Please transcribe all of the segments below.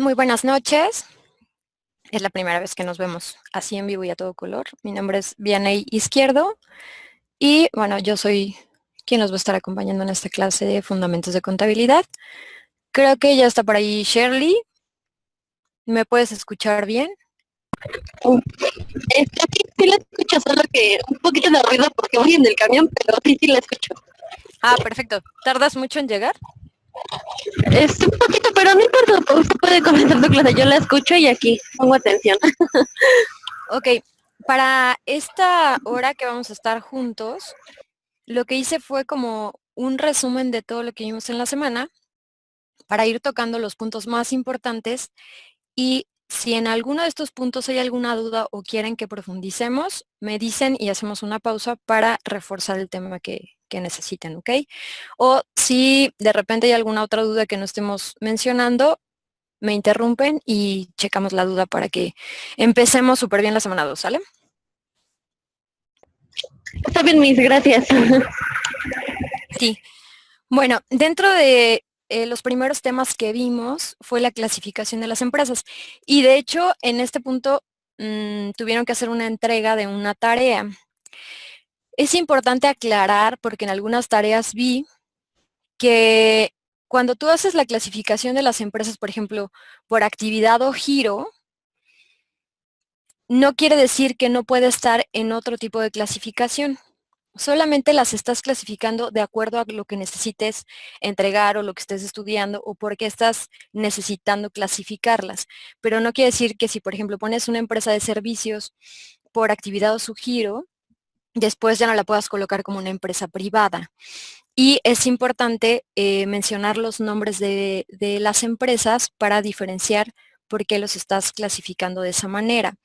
Muy buenas noches. Es la primera vez que nos vemos así en vivo y a todo color. Mi nombre es Vianey Izquierdo y bueno, yo soy quien nos va a estar acompañando en esta clase de Fundamentos de Contabilidad. Creo que ya está por ahí Shirley. ¿Me puedes escuchar bien? Sí la escucho, solo que un poquito de ruido porque voy en el camión, pero sí la escucho. Ah, perfecto. ¿Tardas mucho en llegar? Es un poquito, pero no importa, usted puede comenzar tu clase, yo la escucho y aquí pongo atención. Ok, para esta hora que vamos a estar juntos, lo que hice fue como un resumen de todo lo que vimos en la semana para ir tocando los puntos más importantes. Y si en alguno de estos puntos hay alguna duda o quieren que profundicemos, me dicen y hacemos una pausa para reforzar el tema que necesiten, ¿ok? O si de repente hay alguna otra duda que no estemos mencionando, me interrumpen y checamos la duda para que empecemos súper bien la semana 2, ¿sale? Está bien, mis gracias. Sí. Bueno, dentro de los primeros temas que vimos fue la clasificación de las empresas. Y de hecho, en este punto tuvieron que hacer una entrega de una tarea. Es importante aclarar, porque en algunas tareas vi que cuando tú haces la clasificación de las empresas, por ejemplo, por actividad o giro, no quiere decir que no puede estar en otro tipo de clasificación. Solamente las estás clasificando de acuerdo a lo que necesites entregar o lo que estés estudiando o porque estás necesitando clasificarlas. Pero no quiere decir que si, por ejemplo, pones una empresa de servicios por actividad o su giro, después ya no la puedas colocar como una empresa privada. Y es importante mencionar los nombres de las empresas para diferenciar por qué los estás clasificando de esa manera.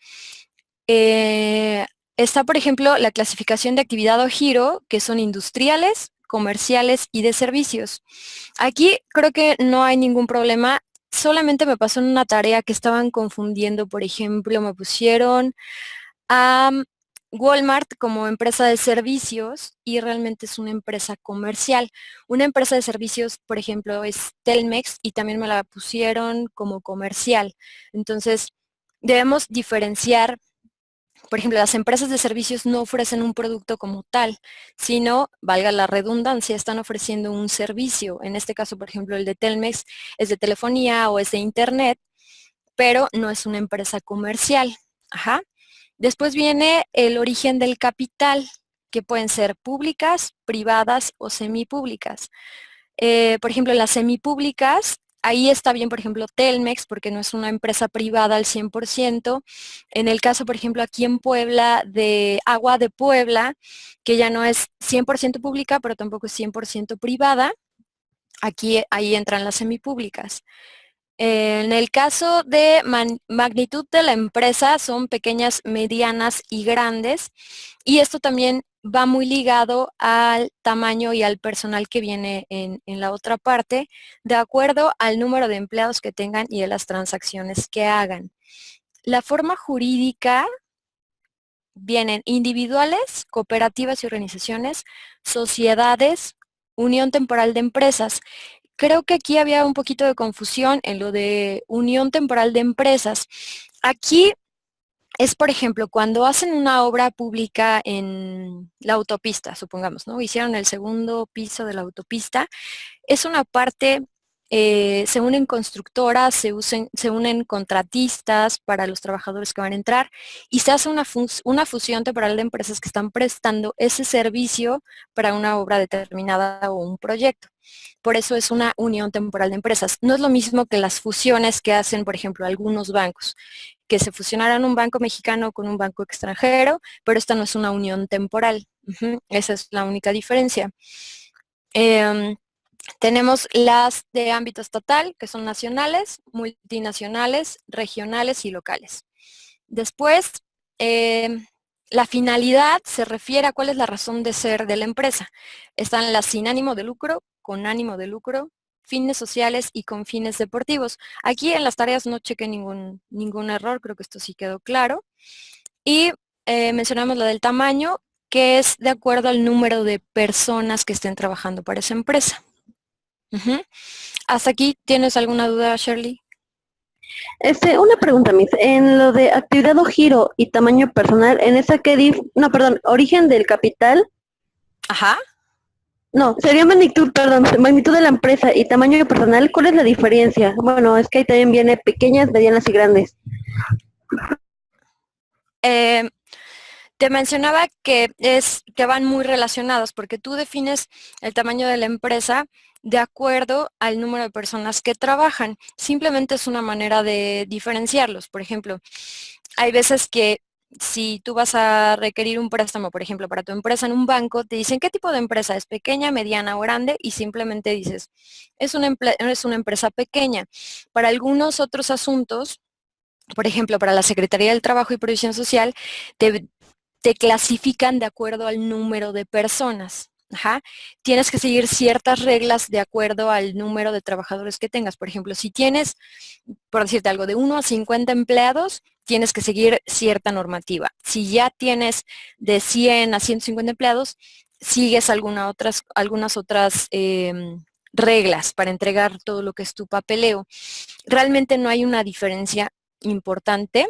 Está, por ejemplo, la clasificación de actividad o giro, que son industriales, comerciales y de servicios. Aquí creo que no hay ningún problema. Solamente me pasó en una tarea que estaban confundiendo, por ejemplo, me pusieron a Walmart como empresa de servicios y realmente es una empresa comercial. Una empresa de servicios, por ejemplo, es Telmex y también me la pusieron como comercial. Entonces, debemos diferenciar. Por ejemplo, las empresas de servicios no ofrecen un producto como tal, sino, valga la redundancia, están ofreciendo un servicio. En este caso, por ejemplo, el de Telmex es de telefonía o es de internet, pero no es una empresa comercial. Ajá. Después viene el origen del capital, que pueden ser públicas, privadas o semipúblicas. Por ejemplo, las semipúblicas, ahí está bien, por ejemplo, Telmex, porque no es una empresa privada al 100%. En el caso, por ejemplo, aquí en Puebla, de Agua de Puebla, que ya no es 100% pública, pero tampoco es 100% privada, aquí ahí entran las semipúblicas. En el caso de magnitud de la empresa, son pequeñas, medianas y grandes. Y esto también va muy ligado al tamaño y al personal que viene en la otra parte, de acuerdo al número de empleados que tengan y de las transacciones que hagan. La forma jurídica vienen individuales, cooperativas y organizaciones, sociedades, unión temporal de empresas. Creo que aquí había un poquito de confusión en lo de unión temporal de empresas. Aquí es, por ejemplo, cuando hacen una obra pública en la autopista, supongamos, ¿no? Hicieron el segundo piso de la autopista, es una parte, se unen constructoras, se unen contratistas para los trabajadores que van a entrar y se hace una fusión temporal de empresas que están prestando ese servicio para una obra determinada o un proyecto. Por eso es una unión temporal de empresas. No es lo mismo que las fusiones que hacen, por ejemplo, algunos bancos, que se fusionaran un banco mexicano con un banco extranjero, pero esta no es una unión temporal. Esa es la única diferencia. Em, Tenemos las de ámbito estatal, que son nacionales, multinacionales, regionales y locales. Después, la finalidad se refiere a cuál es la razón de ser de la empresa. Están las sin ánimo de lucro, con ánimo de lucro, fines sociales y con fines deportivos. Aquí en las tareas no cheque ningún error, creo que esto sí quedó claro. Y mencionamos la del tamaño, que es de acuerdo al número de personas que estén trabajando para esa empresa. Hasta aquí, ¿tienes alguna duda, Shirley? Una pregunta, Miss. En lo de actividad o giro y tamaño personal, en esa no, perdón, origen del capital, Ajá. no, sería magnitud, perdón, magnitud de la empresa y tamaño personal, ¿cuál es la diferencia? Bueno, es que ahí también viene pequeñas, medianas y grandes. Eh, Te mencionaba que van muy relacionados porque tú defines el tamaño de la empresa de acuerdo al número de personas que trabajan. Simplemente es una manera de diferenciarlos. Por ejemplo, hay veces que si tú vas a requerir un préstamo, por ejemplo, para tu empresa en un banco, te dicen qué tipo de empresa es, pequeña, mediana o grande, y simplemente dices, es una empresa pequeña. Para algunos otros asuntos, por ejemplo, para la Secretaría del Trabajo y Previsión Social, te, te clasifican de acuerdo al número de personas. Ajá. Tienes que seguir ciertas reglas de acuerdo al número de trabajadores que tengas. Por ejemplo, si tienes, por decirte algo, de 1 a 50 empleados, tienes que seguir cierta normativa. Si ya tienes de 100 a 150 empleados, sigues algunas otras reglas para entregar todo lo que es tu papeleo. Realmente no hay una diferencia importante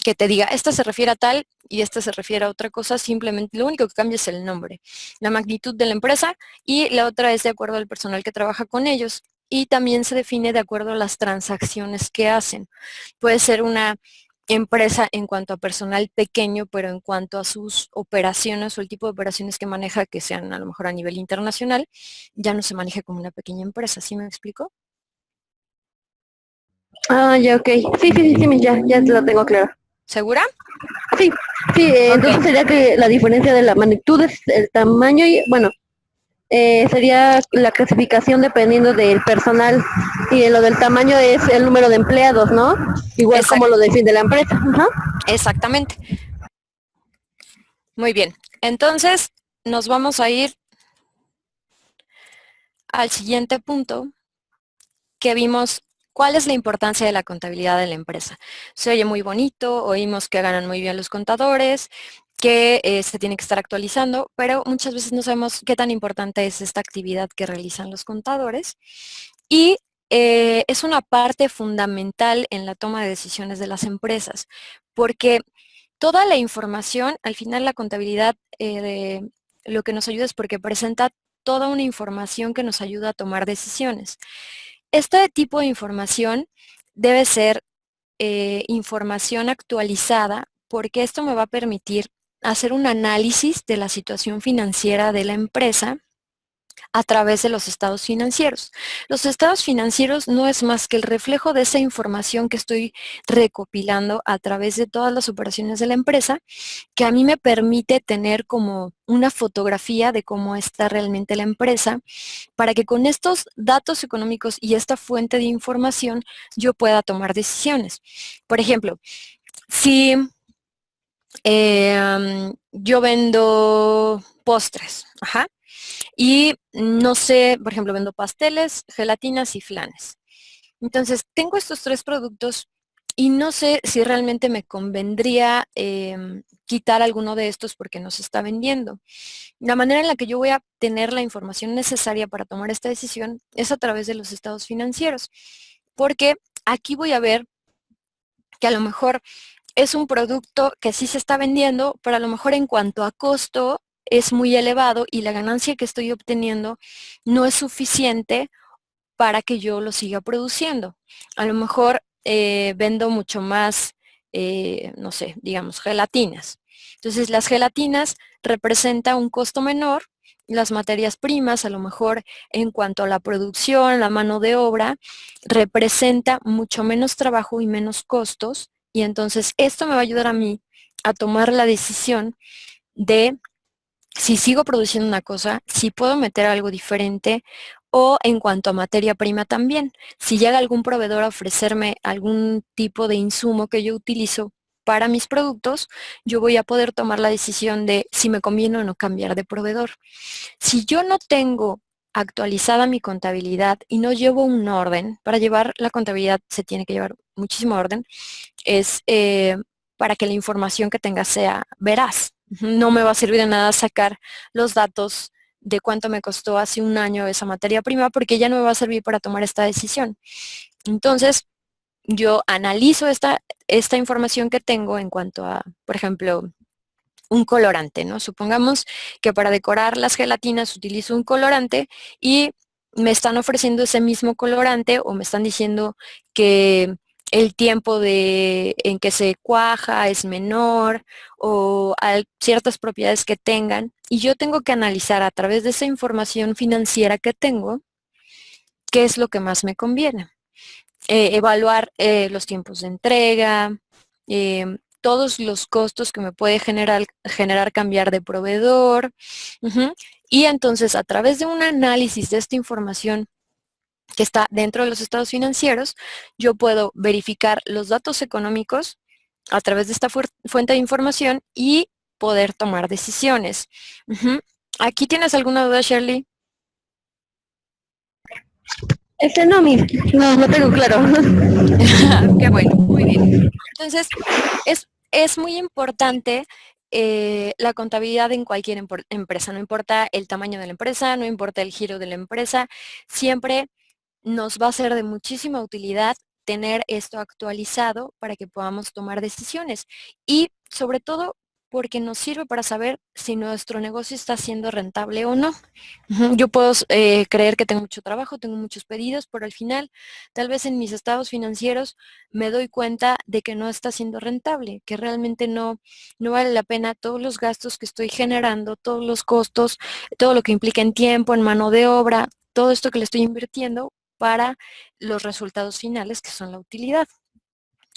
que te diga, esta se refiere a tal y esta se refiere a otra cosa, simplemente lo único que cambia es el nombre, la magnitud de la empresa, y la otra es de acuerdo al personal que trabaja con ellos, y también se define de acuerdo a las transacciones que hacen. Puede ser una empresa en cuanto a personal pequeño, pero en cuanto a sus operaciones o el tipo de operaciones que maneja, que sean a lo mejor a nivel internacional, ya no se maneja como una pequeña empresa. ¿Sí me explico? Ah, ya, ok. Sí, sí, sí, sí, ya lo tengo claro. ¿Segura? Sí, sí, Ok. entonces sería que la diferencia de la magnitud es el tamaño y, bueno, sería la clasificación dependiendo del personal y lo del tamaño es el número de empleados, ¿no? Igual como lo define la empresa. Ajá. Exactamente. Muy bien. Entonces, nos vamos a ir al siguiente punto que vimos. ¿Cuál es la importancia de la contabilidad de la empresa? Se oye muy bonito, oímos que ganan muy bien los contadores, que se tiene que estar actualizando, pero muchas veces no sabemos qué tan importante es esta actividad que realizan los contadores. Y es una parte fundamental en la toma de decisiones de las empresas, porque toda la información, al final la contabilidad lo que nos ayuda es porque presenta toda una información que nos ayuda a tomar decisiones. Este tipo de información debe ser información actualizada porque esto me va a permitir hacer un análisis de la situación financiera de la empresa a través de los estados financieros. Los estados financieros no es más que el reflejo de esa información que estoy recopilando a través de todas las operaciones de la empresa, que a mí me permite tener como una fotografía de cómo está realmente la empresa, para que con estos datos económicos y esta fuente de información yo pueda tomar decisiones. Por ejemplo, si yo vendo postres, ajá, y no sé, por ejemplo, vendo pasteles, gelatinas y flanes. Entonces, tengo estos tres productos y no sé si realmente me convendría quitar alguno de estos porque no se está vendiendo. La manera en la que yo voy a tener la información necesaria para tomar esta decisión es a través de los estados financieros, porque aquí voy a ver que a lo mejor es un producto que sí se está vendiendo, pero a lo mejor en cuanto a costo es muy elevado y la ganancia que estoy obteniendo no es suficiente para que yo lo siga produciendo. A lo mejor vendo mucho más, no sé, digamos, gelatinas. Entonces, las gelatinas representan un costo menor. Las materias primas, a lo mejor en cuanto a la producción, la mano de obra, representa mucho menos trabajo y menos costos. Y entonces esto me va a ayudar a mí a tomar la decisión de si sigo produciendo una cosa, si puedo meter algo diferente, o en cuanto a materia prima también. Si llega algún proveedor a ofrecerme algún tipo de insumo que yo utilizo para mis productos, yo voy a poder tomar la decisión de si me conviene o no cambiar de proveedor. Si yo no tengo actualizada mi contabilidad y no llevo un orden, para llevar la contabilidad se tiene que llevar muchísimo orden, es para que la información que tenga sea veraz. No me va a servir de nada sacar los datos de cuánto me costó hace un año esa materia prima porque ya no me va a servir para tomar esta decisión. Entonces, yo analizo esta información que tengo en cuanto a, por ejemplo, un colorante, ¿no? Supongamos que para decorar las gelatinas utilizo un colorante y me están ofreciendo ese mismo colorante o me están diciendo que el tiempo en que se cuaja es menor o ciertas propiedades que tengan. Y yo tengo que analizar a través de esa información financiera que tengo qué es lo que más me conviene. Evaluar los tiempos de entrega, todos los costos que me puede generar cambiar de proveedor. Ujú. Y entonces, a través de un análisis de esta información que está dentro de los estados financieros, yo puedo verificar los datos económicos a través de esta fuente de información y poder tomar decisiones. Ujú. ¿Aquí tienes alguna duda, Shirley? No, no tengo claro. Qué bueno, muy bien. Entonces, es muy importante la contabilidad en cualquier empresa, no importa el tamaño de la empresa, no importa el giro de la empresa, siempre nos va a ser de muchísima utilidad tener esto actualizado para que podamos tomar decisiones y sobre todo porque nos sirve para saber si nuestro negocio está siendo rentable o no. Ujú. Yo puedo creer que tengo mucho trabajo, tengo muchos pedidos, pero al final, tal vez en mis estados financieros me doy cuenta de que no está siendo rentable, que realmente no vale la pena todos los gastos que estoy generando, todos los costos, todo lo que implica en tiempo, en mano de obra, todo esto que le estoy invirtiendo para los resultados finales, que son la utilidad.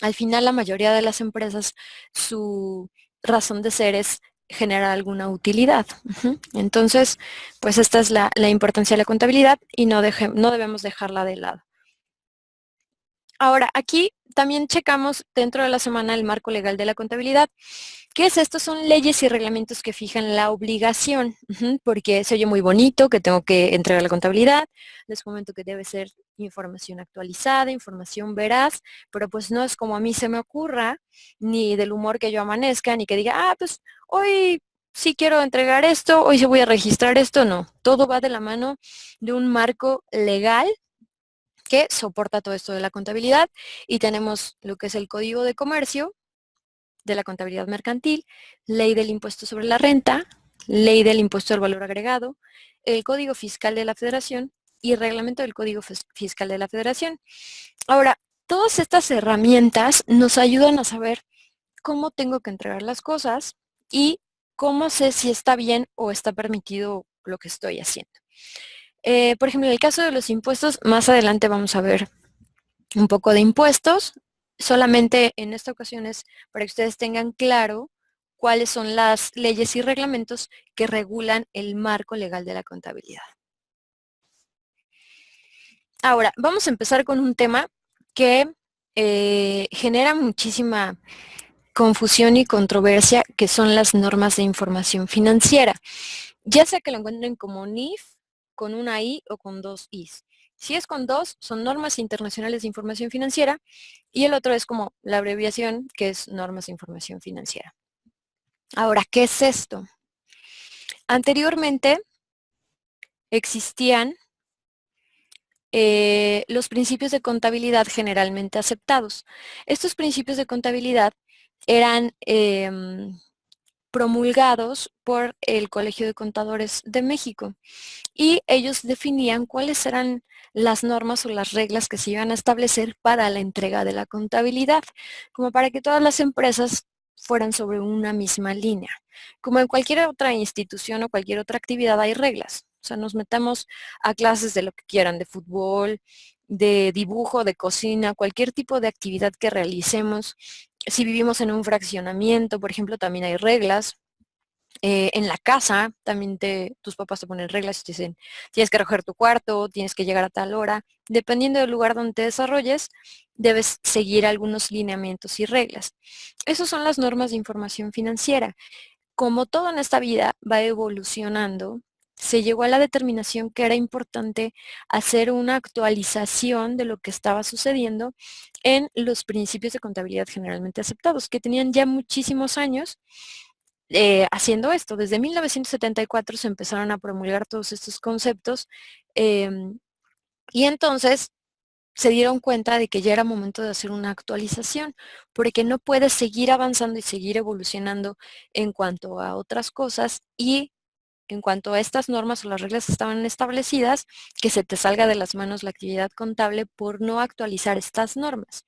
Al final, la mayoría de las empresas, su razón de ser es generar alguna utilidad. Ujú. Entonces, pues esta es la importancia de la contabilidad y no debemos dejarla de lado. Ahora, aquí también checamos dentro de la semana el marco legal de la contabilidad. ¿Qué es esto? Son leyes y reglamentos que fijan la obligación, ujú, porque se oye muy bonito que tengo que entregar la contabilidad. Les comento que debe ser información actualizada, información veraz, pero pues no es como a mí se me ocurra, ni del humor que yo amanezca, ni que diga, pues hoy sí quiero entregar esto, hoy sí voy a registrar esto. No, todo va de la mano de un marco legal que soporta todo esto de la contabilidad y tenemos lo que es el Código de Comercio de la Contabilidad Mercantil, Ley del Impuesto sobre la Renta, Ley del Impuesto al Valor Agregado, el Código Fiscal de la Federación y Reglamento del Código Fiscal de la Federación. Ahora, todas estas herramientas nos ayudan a saber cómo tengo que entregar las cosas y cómo sé si está bien o está permitido lo que estoy haciendo. Por ejemplo, en el caso de los impuestos, más adelante vamos a ver un poco de impuestos. Solamente en esta ocasión es para que ustedes tengan claro cuáles son las leyes y reglamentos que regulan el marco legal de la contabilidad. Ahora, vamos a empezar con un tema que genera muchísima confusión y controversia, que son las normas de información financiera. Ya sea que lo encuentren como NIF, con una I o con dos Is. Si es con dos, son normas internacionales de información financiera y el otro es como la abreviación, que es normas de información financiera. Ahora, ¿qué es esto? Anteriormente existían los principios de contabilidad generalmente aceptados. Estos principios de contabilidad eran promulgados por el Colegio de Contadores de México y ellos definían cuáles eran las normas o las reglas que se iban a establecer para la entrega de la contabilidad, como para que todas las empresas fueran sobre una misma línea. Como en cualquier otra institución o cualquier otra actividad hay reglas. O sea, nos metemos a clases de lo que quieran, de fútbol, de dibujo, de cocina, cualquier tipo de actividad que realicemos. Si vivimos en un fraccionamiento, por ejemplo, también hay reglas. En la casa también tus papás te ponen reglas y te dicen, tienes que recoger tu cuarto, tienes que llegar a tal hora. Dependiendo del lugar donde te desarrolles, debes seguir algunos lineamientos y reglas. Esas son las normas de información financiera. Como todo en esta vida va evolucionando, se llegó a la determinación que era importante hacer una actualización de lo que estaba sucediendo en los principios de contabilidad generalmente aceptados, que tenían ya muchísimos años haciendo esto. Desde 1974 se empezaron a promulgar todos estos conceptos y entonces se dieron cuenta de que ya era momento de hacer una actualización, porque no puedes seguir avanzando y seguir evolucionando en cuanto a otras cosas y en cuanto a estas normas o las reglas que estaban establecidas, que se te salga de las manos la actividad contable por no actualizar estas normas.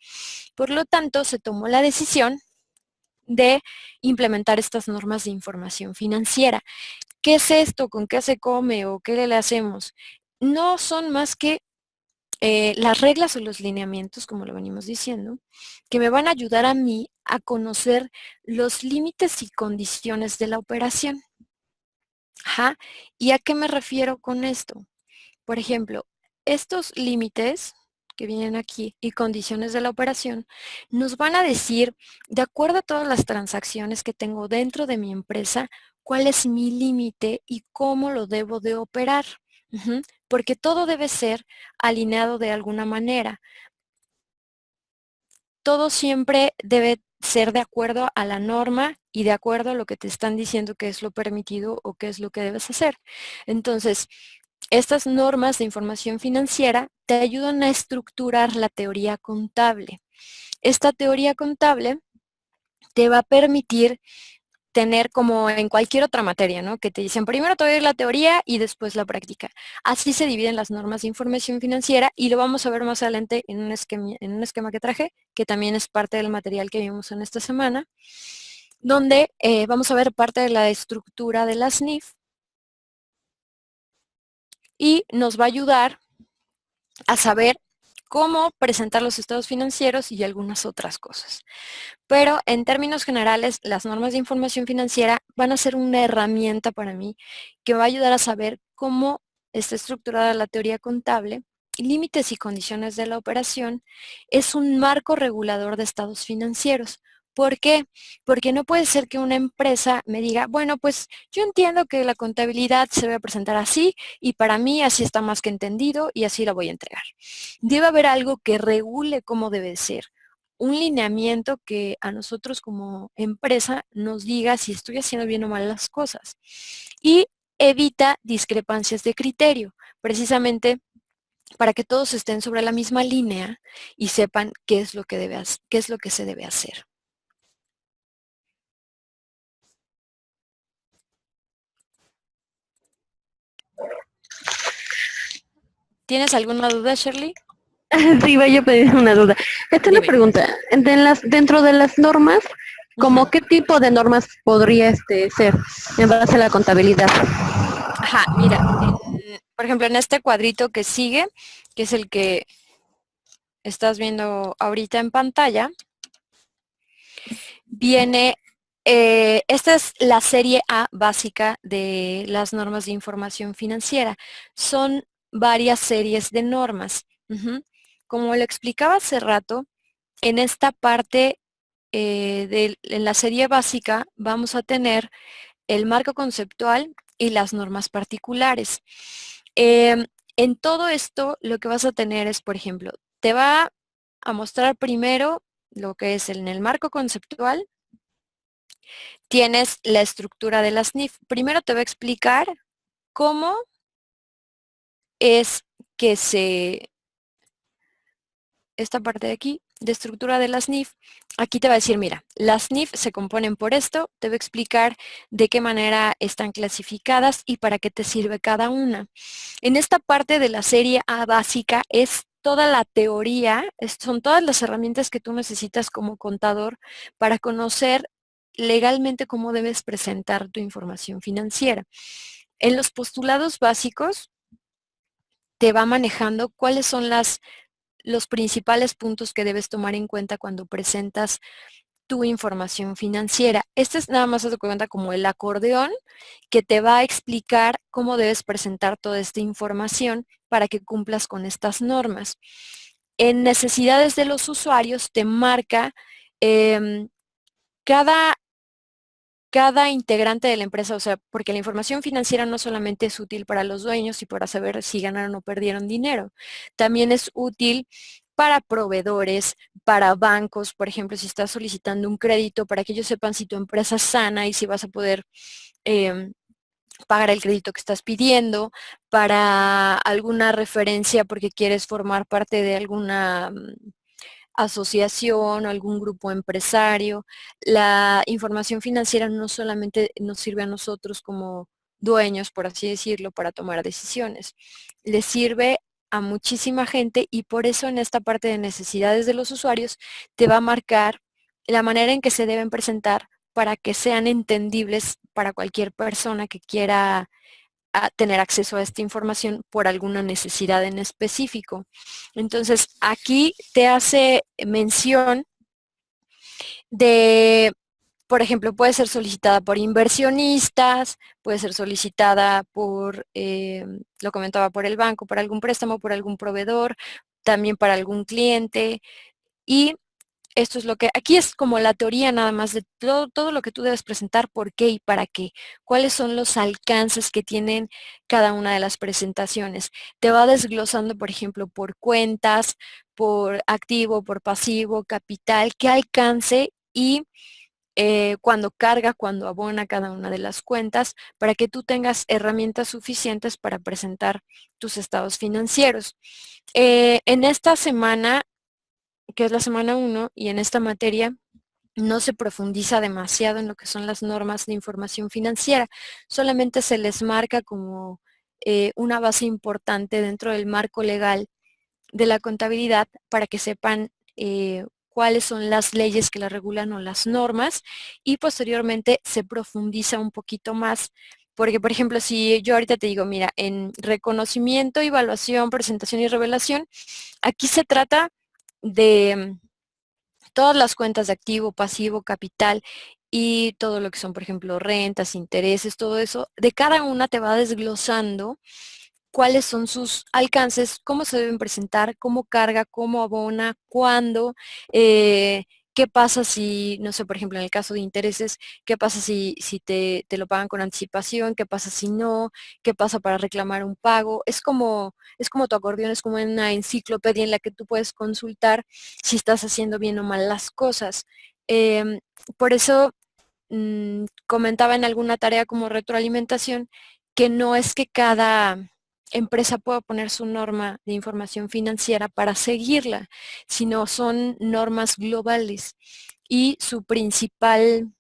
Por lo tanto, se tomó la decisión de implementar estas normas de información financiera. ¿Qué es esto? ¿Con qué se come? ¿O qué le hacemos? No son más que las reglas o los lineamientos, como lo venimos diciendo, que me van a ayudar a mí a conocer los límites y condiciones de la operación. Ajá. ¿Y a qué me refiero con esto? Por ejemplo, estos límites que vienen aquí y condiciones de la operación nos van a decir, de acuerdo a todas las transacciones que tengo dentro de mi empresa, cuál es mi límite y cómo lo debo de operar. Porque todo debe ser alineado de alguna manera. Todo siempre debe ser de acuerdo a la norma y de acuerdo a lo que te están diciendo que es lo permitido o qué es lo que debes hacer. Entonces, estas normas de información financiera te ayudan a estructurar la teoría contable. Esta teoría contable te va a permitir tener como en cualquier otra materia, ¿no? Que te dicen primero te doy la teoría y después la práctica. Así se dividen las normas de información financiera y lo vamos a ver más adelante en un esquema que traje, que también es parte del material que vimos en esta semana, donde vamos a ver parte de la estructura de las NIF y nos va a ayudar a saber cómo presentar los estados financieros y algunas otras cosas. Pero en términos generales, las normas de información financiera van a ser una herramienta para mí que me va a ayudar a saber cómo está estructurada la teoría contable, límites y condiciones de la operación. Es un marco regulador de estados financieros. ¿Por qué? Porque no puede ser que una empresa me diga, bueno, pues yo entiendo que la contabilidad se debe presentar así y para mí así está más que entendido y así la voy a entregar. Debe haber algo que regule cómo debe ser, un lineamiento que a nosotros como empresa nos diga si estoy haciendo bien o mal las cosas. Y evita discrepancias de criterio, precisamente para que todos estén sobre la misma línea y sepan qué es lo que qué es lo que se debe hacer. ¿Tienes alguna duda, Shirley? Sí, vaya a pedir una duda. Esta es una Dime. pregunta. Dentro de las normas, Ujú. ¿cómo qué tipo de normas podría ser en base a la contabilidad? Ajá, mira, por ejemplo, en este cuadrito que sigue, que es el que estás viendo ahorita en pantalla, viene, esta es la serie A básica de las normas de información financiera. Son varias series de normas. Como lo explicaba hace rato, en esta parte en la serie básica vamos a tener el marco conceptual y las normas particulares. Em, en todo esto lo que vas a tener es, por ejemplo, te va a mostrar primero lo que es en el marco conceptual, tienes la estructura de las NIF. Primero te va a explicar cómo es que esta parte de aquí, de estructura de las NIF, aquí te va a decir, mira, las NIF se componen por esto, te va a explicar de qué manera están clasificadas y para qué te sirve cada una. En esta parte de la serie A básica es toda la teoría, son todas las herramientas que tú necesitas como contador para conocer legalmente cómo debes presentar tu información financiera. En los postulados básicos te va manejando cuáles son los principales puntos que debes tomar en cuenta cuando presentas tu información financiera. Este es nada más, haz de cuenta, como el acordeón que te va a explicar cómo debes presentar toda esta información para que cumplas con estas normas. En necesidades de los usuarios te marca em, cada cada integrante de la empresa, o sea, porque la información financiera no solamente es útil para los dueños y para saber si ganaron o perdieron dinero, también es útil para proveedores, para bancos, por ejemplo, si estás solicitando un crédito para que ellos sepan si tu empresa es sana y si vas a poder em, pagar el crédito que estás pidiendo, para alguna referencia porque quieres formar parte de alguna asociación o algún grupo empresario. La información financiera no solamente nos sirve a nosotros como dueños, por así decirlo, para tomar decisiones. Le sirve a muchísima gente y por eso en esta parte de necesidades de los usuarios te va a marcar la manera en que se deben presentar para que sean entendibles para cualquier persona que quiera tener acceso a esta información por alguna necesidad en específico. Entonces, aquí te hace mención de, por ejemplo, puede ser solicitada por inversionistas, puede ser solicitada por, lo comentaba, por el banco, por algún préstamo, por algún proveedor, también para algún cliente. Y esto es lo que, aquí es como la teoría nada más de todo lo que tú debes presentar, por qué y para qué, cuáles son los alcances que tienen cada una de las presentaciones. Te va desglosando, por ejemplo, por cuentas, por activo, por pasivo, capital, qué alcance y cuando carga, cuando abona cada una de las cuentas, para que tú tengas herramientas suficientes para presentar tus estados financieros. En esta semana que es la semana 1, y en esta materia no se profundiza demasiado en lo que son las normas de información financiera, solamente se les marca como una base importante dentro del marco legal de la contabilidad para que sepan cuáles son las leyes que la regulan o las normas y posteriormente se profundiza un poquito más. Porque, por ejemplo, si yo ahorita te digo, mira, en reconocimiento, evaluación, presentación y revelación, aquí se trata de todas las cuentas de activo, pasivo, capital y todo lo que son, por ejemplo, rentas, intereses, todo eso, de cada una te va desglosando cuáles son sus alcances, cómo se deben presentar, cómo carga, cómo abona, cuándo, qué pasa si, no sé, por ejemplo, en el caso de intereses, qué pasa si te lo pagan con anticipación, qué pasa si no, qué pasa para reclamar un pago. Es como tu acordeón, es como una enciclopedia en la que tú puedes consultar si estás haciendo bien o mal las cosas. Em, por eso comentaba en alguna tarea como retroalimentación que no es que cada empresa pueda poner su norma de información financiera para seguirla, sino son normas globales y su principal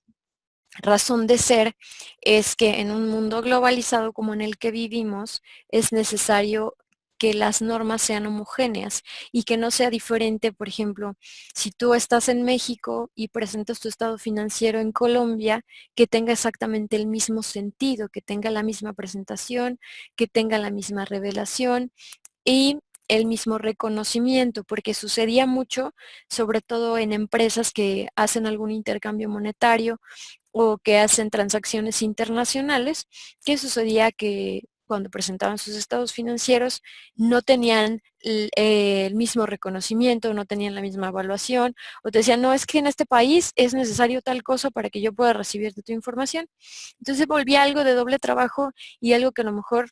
razón de ser es que en un mundo globalizado como en el que vivimos es necesario que las normas sean homogéneas y que no sea diferente, por ejemplo, si tú estás en México y presentas tu estado financiero en Colombia, que tenga exactamente el mismo sentido, que tenga la misma presentación, que tenga la misma revelación y el mismo reconocimiento, porque sucedía mucho, sobre todo en empresas que hacen algún intercambio monetario o que hacen transacciones internacionales, que sucedía que cuando presentaban sus estados financieros no tenían el mismo reconocimiento, no tenían la misma evaluación, o te decían, no, es que en este país es necesario tal cosa para que yo pueda recibir de tu información. Entonces volvía algo de doble trabajo y algo que a lo mejor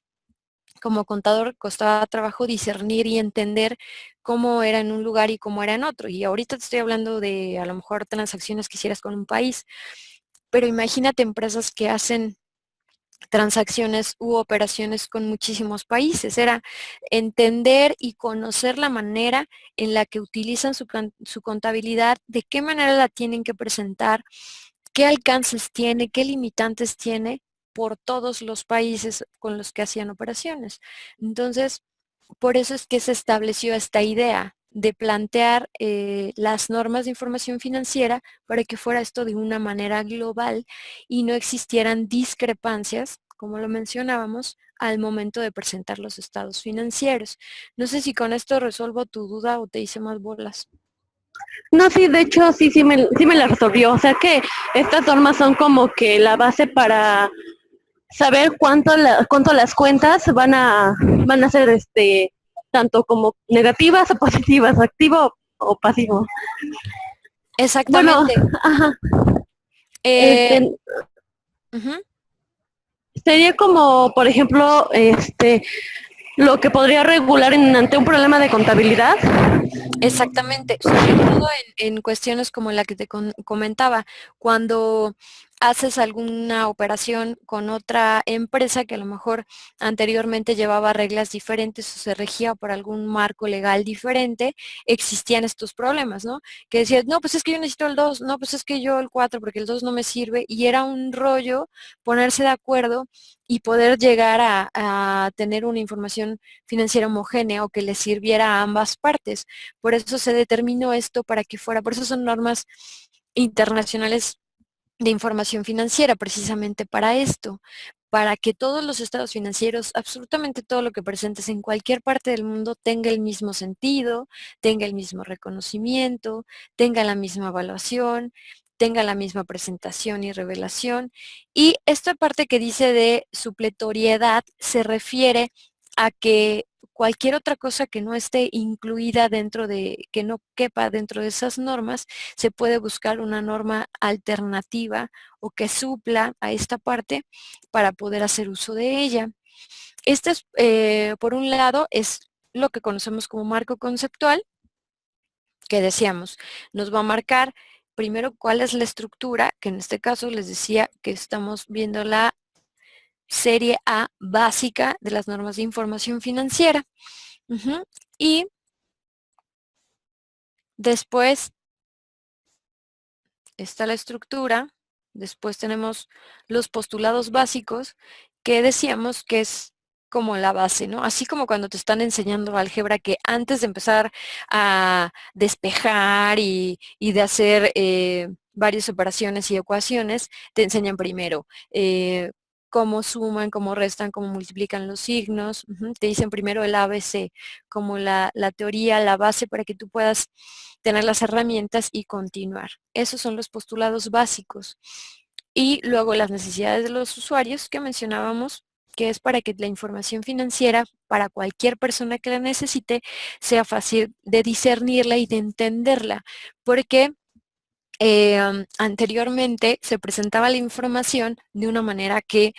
como contador costaba trabajo discernir y entender cómo era en un lugar y cómo era en otro. Y ahorita te estoy hablando de a lo mejor transacciones que hicieras con un país, pero imagínate empresas que hacen transacciones u operaciones con muchísimos países. Era entender y conocer la manera en la que utilizan su contabilidad, de qué manera la tienen que presentar, qué alcances tiene, qué limitantes tiene por todos los países con los que hacían operaciones. Entonces, por eso es que se estableció esta idea de plantear las normas de información financiera para que fuera esto de una manera global y no existieran discrepancias, como lo mencionábamos, al momento de presentar los estados financieros. No sé si con esto resuelvo tu duda o te hice más bolas. No, sí, de hecho, sí me la resolvió. O sea que estas normas son como que la base para saber cuánto las cuentas van a ser tanto como negativas o positivas, activo o pasivo. Bueno, Exactamente. ajá, Eh, este, ujú. sería como, por ejemplo, lo que podría regular ante un problema de contabilidad. Exactamente, sobre todo en cuestiones como la que te comentaba, cuando haces alguna operación con otra empresa que a lo mejor anteriormente llevaba reglas diferentes o se regía por algún marco legal diferente, existían estos problemas, ¿no? Que decías, no, pues es que yo necesito el 2, no, pues es que yo el 4 porque el 2 no me sirve, y era un rollo ponerse de acuerdo y poder llegar a tener una información financiera homogénea o que le sirviera a ambas partes. Por eso se determinó esto para que fuera, por eso son normas internacionales de información financiera, precisamente para esto, para que todos los estados financieros, absolutamente todo lo que presentes en cualquier parte del mundo tenga el mismo sentido, tenga el mismo reconocimiento, tenga la misma evaluación, tenga la misma presentación y revelación. Y esta parte que dice de supletoriedad se refiere a que cualquier otra cosa que no esté incluida dentro de, que no quepa dentro de esas normas, se puede buscar una norma alternativa o que supla a esta parte para poder hacer uso de ella. Este es, por un lado, es lo que conocemos como marco conceptual, que decíamos, nos va a marcar primero cuál es la estructura, que en este caso les decía que estamos viendo la serie A básica de las normas de información financiera. Y después está la estructura, después tenemos los postulados básicos, que decíamos que es como la base, ¿no? Así como cuando te están enseñando álgebra, que antes de empezar a despejar y de hacer varias operaciones y ecuaciones, te enseñan primero cómo suman, cómo restan, cómo multiplican los signos. Te dicen primero el ABC, como la teoría, la base para que tú puedas tener las herramientas y continuar. Esos son los postulados básicos. Y luego las necesidades de los usuarios que mencionábamos, que es para que la información financiera para cualquier persona que la necesite sea fácil de discernirla y de entenderla, porque anteriormente se presentaba la información de una manera que,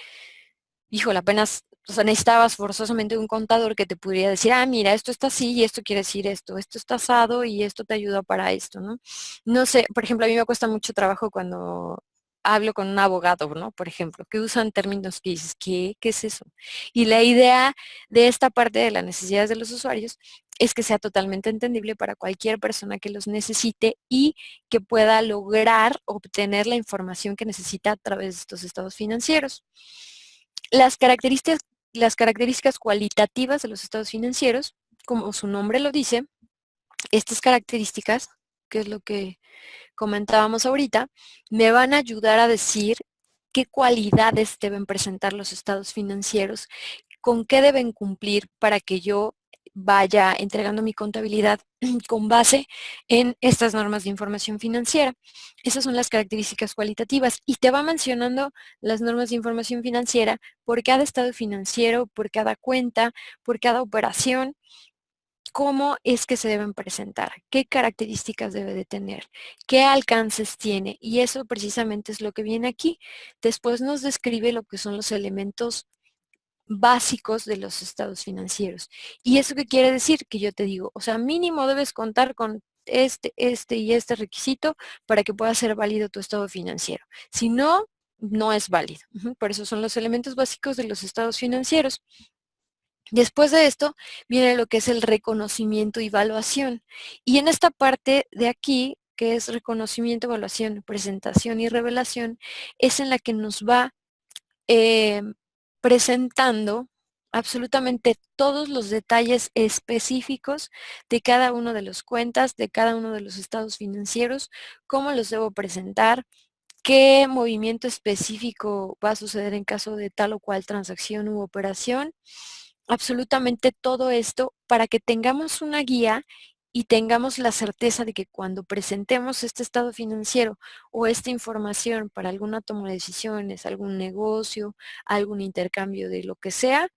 híjole, apenas, o sea, necesitabas forzosamente un contador que te pudiera decir, ah, mira, esto está así y esto quiere decir esto está asado y esto te ayuda para esto, ¿no? No sé, por ejemplo, a mí me cuesta mucho trabajo cuando hablo con un abogado, ¿no? Por ejemplo, que usan términos que dices, ¿qué es eso? Y la idea de esta parte de las necesidades de los usuarios es que sea totalmente entendible para cualquier persona que los necesite y que pueda lograr obtener la información que necesita a través de estos estados financieros. Las características cualitativas de los estados financieros, como su nombre lo dice, estas características, que es lo que comentábamos ahorita, me van a ayudar a decir qué cualidades deben presentar los estados financieros, con qué deben cumplir para que yo vaya entregando mi contabilidad con base en estas normas de información financiera. Esas son las características cualitativas y te va mencionando las normas de información financiera por cada estado financiero, por cada cuenta, por cada operación, cómo es que se deben presentar, qué características debe de tener, qué alcances tiene, y eso precisamente es lo que viene aquí. Después nos describe lo que son los elementos básicos de los estados financieros. ¿Y eso qué quiere decir? Que yo te digo, o sea, mínimo debes contar con este y este requisito para que pueda ser válido tu estado financiero. Si no, no es válido. Por eso son los elementos básicos de los estados financieros. Después de esto viene lo que es el reconocimiento y evaluación. Y en esta parte de aquí, que es reconocimiento, evaluación, presentación y revelación, es en la que nos va eh, presentando absolutamente todos los detalles específicos de cada uno de los cuentas, de cada uno de los estados financieros, cómo los debo presentar, qué movimiento específico va a suceder en caso de tal o cual transacción u operación. Absolutamente todo esto para que tengamos una guía y tengamos la certeza de que cuando presentemos este estado financiero o esta información para alguna toma de decisiones, algún negocio, algún intercambio de lo que sea,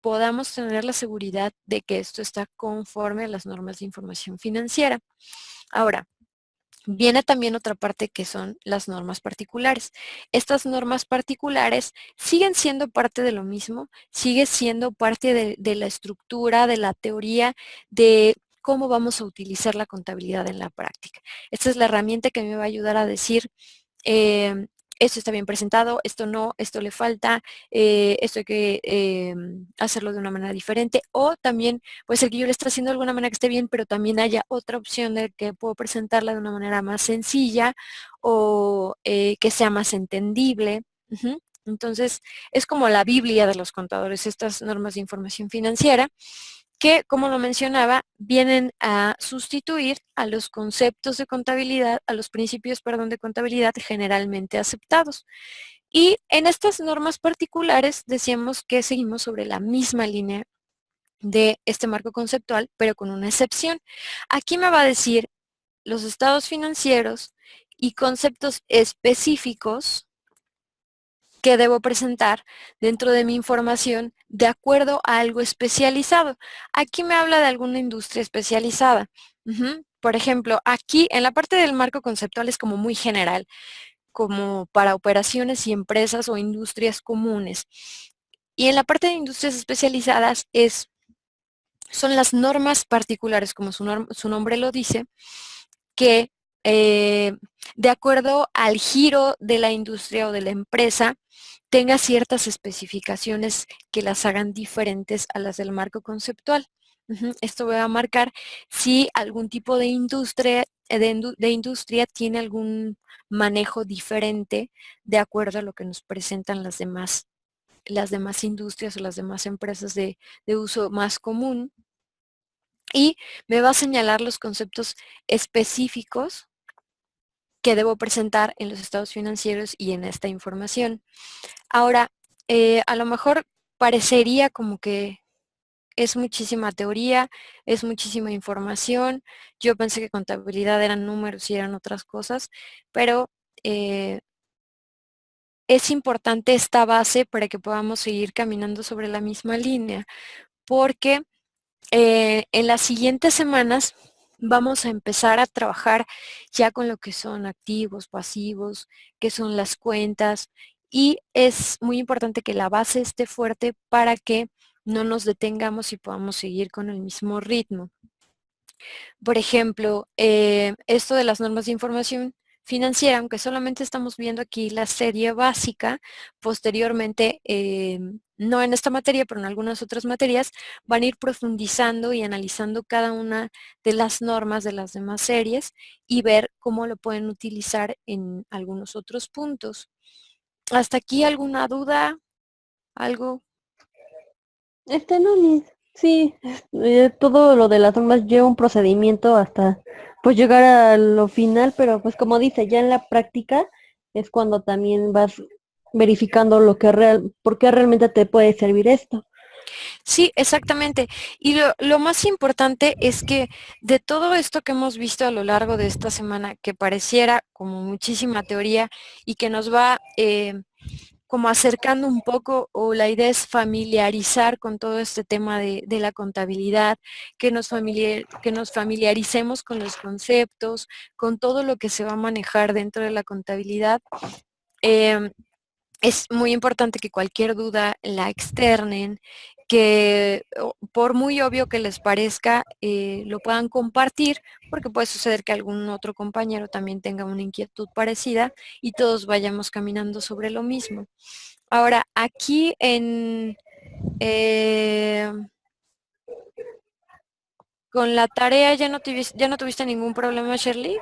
podamos tener la seguridad de que esto está conforme a las normas de información financiera. Ahora, viene también otra parte que son las normas particulares. Estas normas particulares siguen siendo parte de lo mismo, sigue siendo parte de la estructura, de la teoría, de cómo vamos a utilizar la contabilidad en la práctica. Esta es la herramienta que me va a ayudar a decir esto está bien presentado, esto no, esto le falta, esto hay que hacerlo de una manera diferente, o también puede ser que yo le esté haciendo de alguna manera que esté bien, pero también haya otra opción de que puedo presentarla de una manera más sencilla o que sea más entendible. Ujú. Entonces, es como la Biblia de los contadores, estas normas de información financiera que, como lo mencionaba, vienen a sustituir a los conceptos de contabilidad, a los principios, perdón, de contabilidad generalmente aceptados. Y en estas normas particulares decíamos que seguimos sobre la misma línea de este marco conceptual, pero con una excepción. Aquí me va a decir los estados financieros y conceptos específicos que debo presentar dentro de mi información de acuerdo a algo especializado. Aquí me habla de alguna industria especializada. Por ejemplo, aquí en la parte del marco conceptual es como muy general, como para operaciones y empresas o industrias comunes. Y en la parte de industrias especializadas son las normas particulares, como su nombre lo dice, que de acuerdo al giro de la industria o de la empresa, tenga ciertas especificaciones que las hagan diferentes a las del marco conceptual. Esto va a marcar si algún tipo de industria, de industria tiene algún manejo diferente de acuerdo a lo que nos presentan las demás industrias o las demás empresas de uso más común. Y me va a señalar los conceptos específicos que debo presentar en los estados financieros y en esta información. Ahora, a lo mejor parecería como que es muchísima teoría, es muchísima información. Yo pensé que contabilidad eran números y eran otras cosas, pero es importante esta base para que podamos seguir caminando sobre la misma línea, porque en las siguientes semanas vamos a empezar a trabajar ya con lo que son activos, pasivos, que son las cuentas, y es muy importante que la base esté fuerte para que no nos detengamos y podamos seguir con el mismo ritmo. Por ejemplo, esto de las normas de información financiera, aunque solamente estamos viendo aquí la serie básica, posteriormente, no en esta materia, pero en algunas otras materias, van a ir profundizando y analizando cada una de las normas de las demás series y ver cómo lo pueden utilizar en algunos otros puntos. ¿Hasta aquí alguna duda? ¿Algo? No, sí, todo lo de las normas lleva un procedimiento hasta pues llegar a lo final, pero pues como dice, ya en la práctica es cuando también vas verificando por qué realmente te puede servir esto. Sí, exactamente. Y lo más importante es que de todo esto que hemos visto a lo largo de esta semana, que pareciera como muchísima teoría y que nos va como acercando un poco, o la idea es familiarizar con todo este tema de la contabilidad, que nos familiaricemos con los conceptos, con todo lo que se va a manejar dentro de la contabilidad. Em, es muy importante que cualquier duda la externen, que por muy obvio que les parezca, lo puedan compartir, porque puede suceder que algún otro compañero también tenga una inquietud parecida y todos vayamos caminando sobre lo mismo. Ahora, aquí eh, con la tarea ya no tuviste ningún problema, Shirley.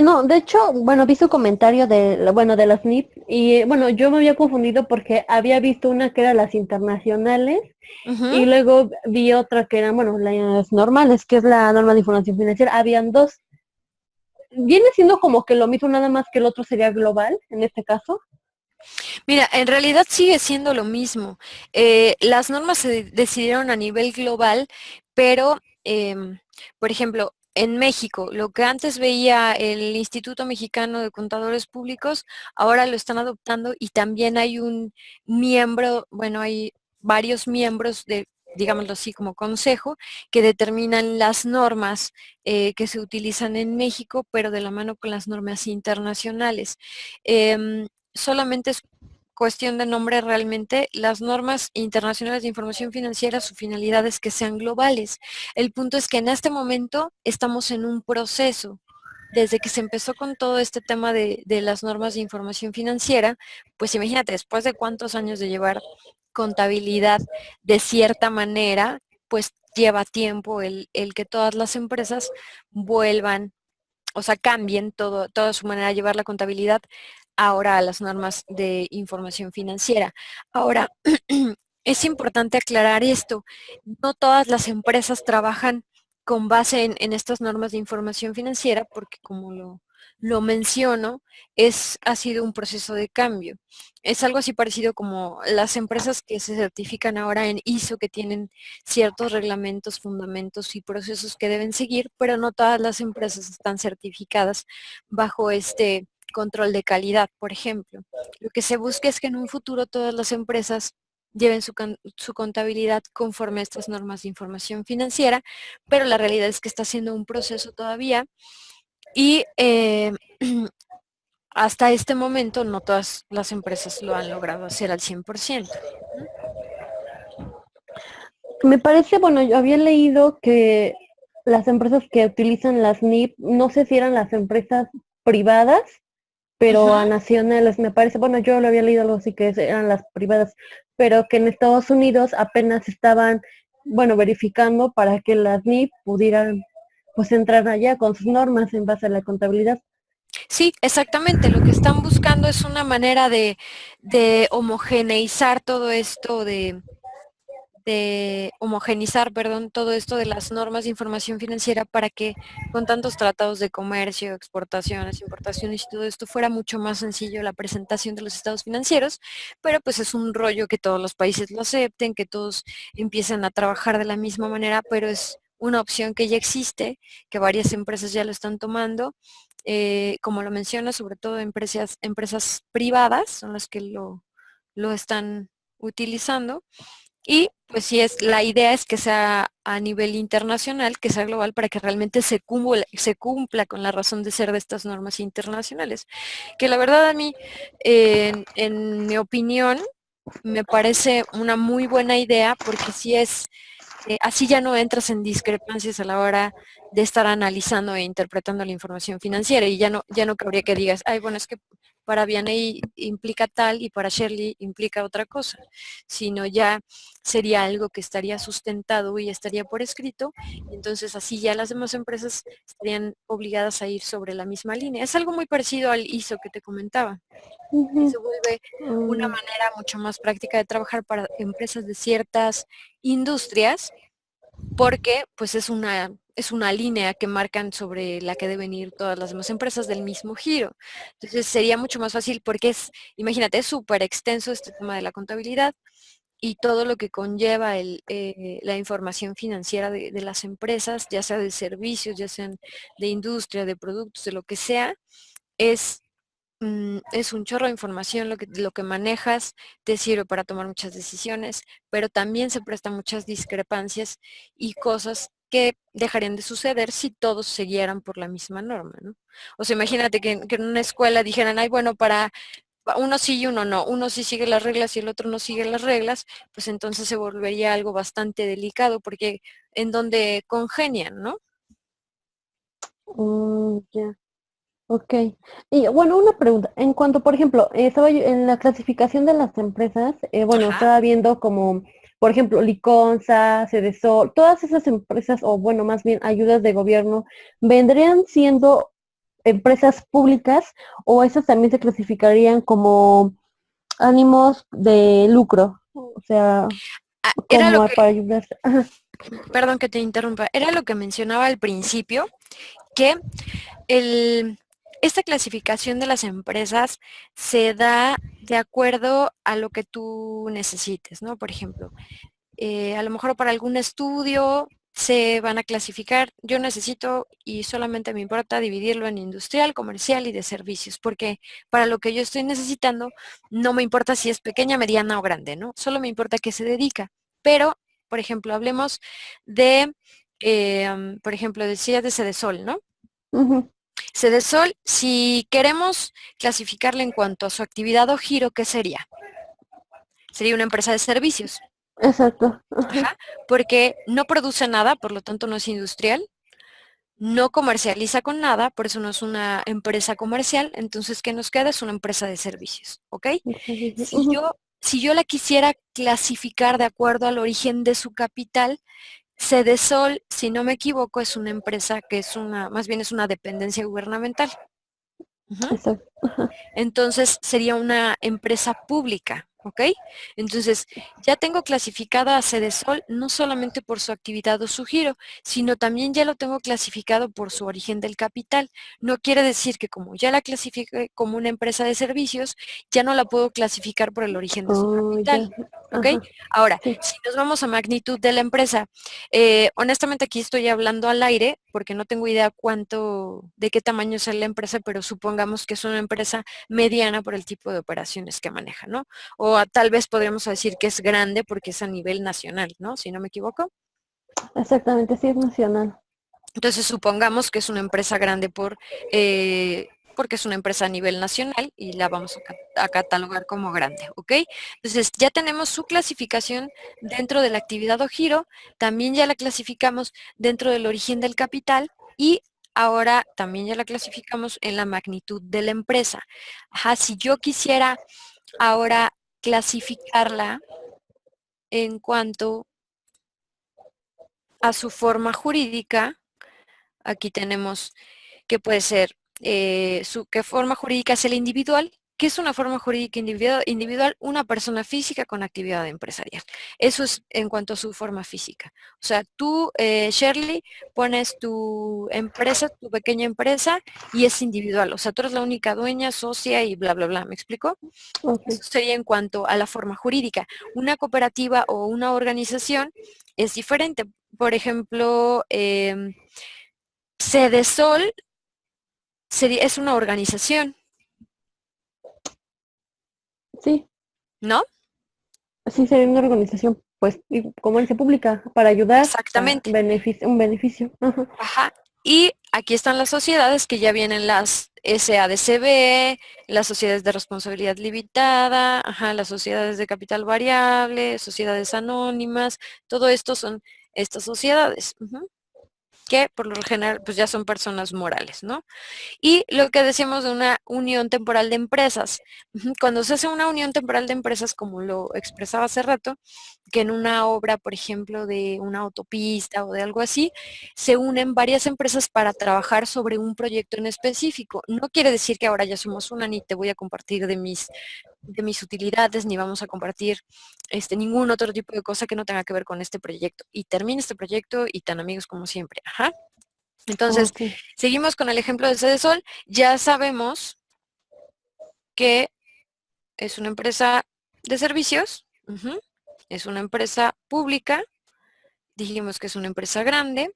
No, de hecho, bueno, vi su comentario bueno, de las NIP y bueno, yo me había confundido porque había visto una que era las internacionales Ujú. y luego vi otra que eran, bueno, las normales, que es la norma de información financiera. Habían dos. Viene siendo como que lo mismo, nada más que el otro sería global, en este caso. Mira, en realidad sigue siendo lo mismo. Las normas se decidieron a nivel global, pero, por ejemplo, en México, lo que antes veía el Instituto Mexicano de Contadores Públicos, ahora lo están adoptando y también hay un miembro, bueno, hay varios miembros de, digámoslo así, como consejo, que determinan las normas que se utilizan en México, pero de la mano con las normas internacionales. Solamente es cuestión de nombre realmente. Las normas internacionales de información financiera, su finalidad es que sean globales. El punto es que en este momento estamos en un proceso. desde que se empezó con todo este tema de las normas de información financiera, pues imagínate, después de cuántos años de llevar contabilidad de cierta manera, pues lleva tiempo el que todas las empresas vuelvan, o sea, cambien toda su manera de llevar la contabilidad ahora a las normas de información financiera. Ahora, es importante aclarar esto. No todas las empresas trabajan con base en estas normas de información financiera porque como lo menciono, ha sido un proceso de cambio. Es algo así parecido como las empresas que se certifican ahora en ISO, que tienen ciertos reglamentos, fundamentos y procesos que deben seguir, pero no todas las empresas están certificadas bajo este control de calidad, por ejemplo. Lo que se busca es que en un futuro todas las empresas lleven su contabilidad conforme a estas normas de información financiera, pero la realidad es que está siendo un proceso todavía y hasta este momento no todas las empresas lo han logrado hacer al 100%. Me parece, bueno, yo había leído que las empresas que utilizan las NIP, no sé si eran las empresas privadas, pero Ujú. a nacionales, me parece, bueno, yo lo había leído algo así que eran las privadas, pero que en Estados Unidos apenas estaban, bueno, verificando para que las NIP pudieran, pues, entrar allá con sus normas en base a la contabilidad. Sí, exactamente. Lo que están buscando es una manera de homogeneizar todo esto de homogenizar, perdón, todo esto de las normas de información financiera para que con tantos tratados de comercio, exportaciones, importaciones y todo esto fuera mucho más sencillo la presentación de los estados financieros, pero pues es un rollo que todos los países lo acepten, que todos empiecen a trabajar de la misma manera, pero es una opción que ya existe, que varias empresas ya lo están tomando. Como lo menciona, sobre todo empresas privadas son las que lo están utilizando. Y pues sí, la idea es que sea a nivel internacional, que sea global, para que realmente se cumpla con la razón de ser de estas normas internacionales. Que la verdad a mí, en mi opinión, me parece una muy buena idea porque sí así ya no entras en discrepancias a la hora de estar analizando e interpretando la información financiera y ya no cabría que digas, ay, bueno, es que para Vianney implica tal y para Shirley implica otra cosa, sino ya sería algo que estaría sustentado y estaría por escrito, y entonces así ya las demás empresas estarían obligadas a ir sobre la misma línea. Es algo muy parecido al ISO que te comentaba, que Ujú. se vuelve una Mm, manera mucho más práctica de trabajar para empresas de ciertas industrias porque pues es una línea que marcan sobre la que deben ir todas las demás empresas del mismo giro. Entonces sería mucho más fácil porque imagínate, es súper extenso este tema de la contabilidad y todo lo que conlleva la información financiera de las empresas, ya sea de servicios, ya sean de industria, de productos, de lo que sea, es es un chorro de información lo que manejas, te sirve para tomar muchas decisiones, pero también se prestan muchas discrepancias y cosas que dejarían de suceder si todos siguieran por la misma norma, ¿no? O sea, imagínate que en una escuela dijeran, ay, bueno, uno sí y uno no, uno sí sigue las reglas y el otro no sigue las reglas, pues entonces se volvería algo bastante delicado porque en donde congenian, ¿no? ya. Ok. Y bueno, una pregunta. En cuanto, por ejemplo, estaba yo en la clasificación de las empresas, bueno, Ajá. estaba viendo como, por ejemplo, Liconza, Cedesol, todas esas empresas, o bueno, más bien ayudas de gobierno, ¿vendrían siendo empresas públicas o esas también se clasificarían como ánimos de lucro? O sea, Ah, era lo como que, para ayudar. Ajá. perdón que te interrumpa, era lo que mencionaba al principio, que el, esta clasificación de las empresas se da de acuerdo a lo que tú necesites, ¿no? Por ejemplo, a lo mejor para algún estudio se van a clasificar, yo necesito y solamente me importa dividirlo en industrial, comercial y de servicios, porque para lo que yo estoy necesitando no me importa si es pequeña, mediana o grande, ¿no? Solo me importa qué se dedica. Pero, por ejemplo, hablemos de, por ejemplo, decías de Sedesol, ¿no? Ujú. Sedesol, si queremos clasificarle en cuanto a su actividad o giro, ¿qué sería? Sería una empresa de servicios. Exacto. Ajá. Ajá, porque no produce nada, por lo tanto no es industrial, no comercializa con nada, por eso no es una empresa comercial, entonces, ¿qué nos queda? Es una empresa de servicios, ¿ok? Ujú. Si yo la quisiera clasificar de acuerdo al origen de su capital, Cedesol, si no me equivoco, es una empresa que es más bien es una dependencia gubernamental. Ujú. Exacto. Ajá. Entonces sería una empresa pública, ¿ok? Entonces ya tengo clasificada a Cedesol no solamente por su actividad o su giro, sino también ya lo tengo clasificado por su origen del capital. No quiere decir que como ya la clasifique como una empresa de servicios, ya no la puedo clasificar por el origen de su Oh, ya. capital. ¿Ok? Ajá. Ahora, Sí. si nos vamos a magnitud de la empresa, honestamente aquí estoy hablando al aire porque no tengo idea de qué tamaño es la empresa, pero supongamos que es una empresa mediana por el tipo de operaciones que maneja, ¿no? O tal vez podríamos decir que es grande porque es a nivel nacional, ¿no? Si no me equivoco. Exactamente, sí es nacional. Entonces supongamos que es una empresa grande porque es una empresa a nivel nacional y la vamos a catalogar como grande, ¿ok? Entonces ya tenemos su clasificación dentro de la actividad o giro, también ya la clasificamos dentro del origen del capital y ahora también ya la clasificamos en la magnitud de la empresa. Ajá, si yo quisiera ahora clasificarla en cuanto a su forma jurídica, aquí tenemos que puede ser qué forma jurídica es el individual. ¿Qué es una forma jurídica individual? Una persona física con actividad empresarial. Eso es en cuanto a su forma física. O sea, tú, Shirley, pones tu empresa, tu pequeña empresa, y es individual. O sea, tú eres la única dueña, socia y bla, bla, bla. ¿Me explico? Ok. Eso sería en cuanto a la forma jurídica. Una cooperativa o una organización es diferente. Por ejemplo, Cedesol es una organización, Sí, ¿no? sí sería una organización, pues, y como dice, pública, para ayudar a Exactamente. un beneficio. Ajá. Ajá. Y aquí están las sociedades que ya vienen las SADCB, las sociedades de responsabilidad limitada, ajá, las sociedades de capital variable, sociedades anónimas, todo esto son estas sociedades, ujú, que por lo general pues ya son personas morales, ¿no? Y lo que decíamos de una unión temporal de empresas. Ujú, cuando se hace una unión temporal de empresas, como lo expresaba hace rato, que en una obra, por ejemplo, de una autopista o de algo así, se unen varias empresas para trabajar sobre un proyecto en específico. No quiere decir que ahora ya somos una, ni te voy a compartir de mis utilidades, ni vamos a compartir ningún otro tipo de cosa que no tenga que ver con este proyecto. Y termina este proyecto y tan amigos como siempre. Ajá. Entonces, Ok. seguimos con el ejemplo de Sol. Ya sabemos que es una empresa de servicios, ujú, es una empresa pública, dijimos que es una empresa grande,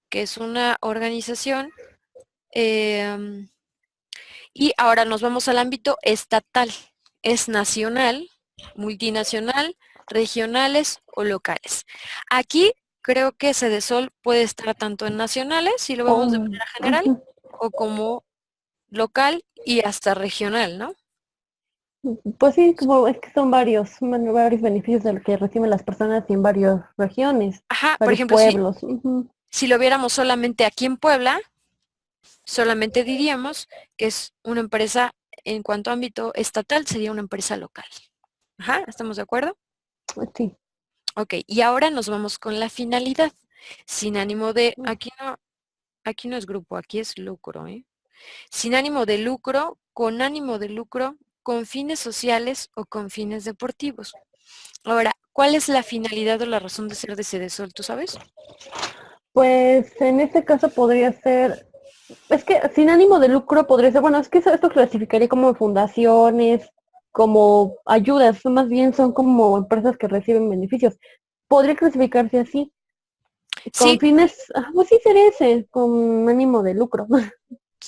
que es una organización, em, y ahora nos vamos al ámbito estatal. Es nacional, multinacional, regionales o locales. Aquí creo que Cedesol puede estar tanto en nacionales, si lo vemos de Oh, manera general, ujú. o como local y hasta regional, ¿no? Pues sí, como es que son varios, bueno, varios beneficios de lo que reciben las personas en varias regiones, Ajá, por varios ejemplo, si, pueblos. Ujú. si lo viéramos solamente aquí en Puebla, solamente diríamos que es una empresa en cuanto a ámbito estatal, sería una empresa local. Ajá, ¿estamos de acuerdo? Sí. Ok, y ahora nos vamos con la finalidad. Sin ánimo de, aquí no es grupo, aquí es lucro, ¿eh? Sin ánimo de lucro, con ánimo de lucro, con fines sociales o con fines deportivos. Ahora, ¿cuál es la finalidad o la razón de ser de Cedesol? ¿Tú sabes? Pues en este caso podría ser, es que sin ánimo de lucro podría ser, bueno, es que esto clasificaría como fundaciones, como ayudas, más bien son como empresas que reciben beneficios. Podría clasificarse así, con Sí, fines, pues sí sería ese, con ánimo de lucro.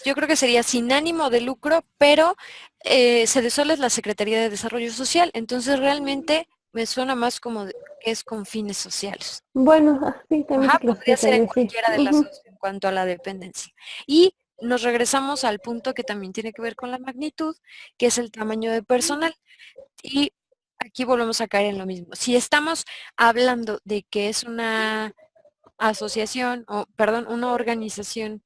yo creo que sería sin ánimo de lucro, pero Cedesol es la Secretaría de Desarrollo Social, entonces realmente me suena más como que es con fines sociales. Bueno, sí, también Ajá, se podría ser en clasificaría así. cualquiera de las Ujú. dos en cuanto a la dependencia. Y nos regresamos al punto que también tiene que ver con la magnitud, que es el tamaño de personal. Y aquí volvemos a caer en lo mismo. Si estamos hablando de que es una asociación, o perdón, una organización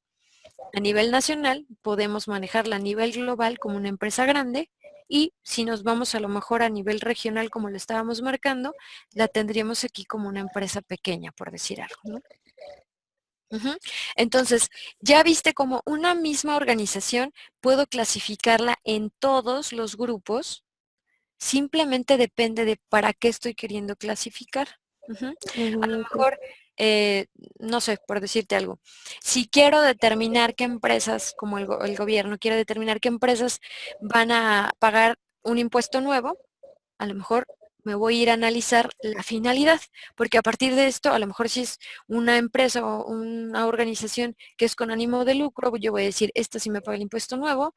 a nivel nacional, podemos manejarla a nivel global como una empresa grande y si nos vamos a lo mejor a nivel regional como lo estábamos marcando, la tendríamos aquí como una empresa pequeña, por decir algo, ¿no? Ujú. Entonces, ya viste como una misma organización puedo clasificarla en todos los grupos, simplemente depende de para qué estoy queriendo clasificar. Ujú. A lo Ok. mejor, no sé, por decirte algo, si quiero determinar qué empresas, como el gobierno quiere determinar qué empresas van a pagar un impuesto nuevo, a lo mejor me voy a ir a analizar la finalidad, porque a partir de esto, a lo mejor si es una empresa o una organización que es con ánimo de lucro, yo voy a decir, esta sí me paga el impuesto nuevo,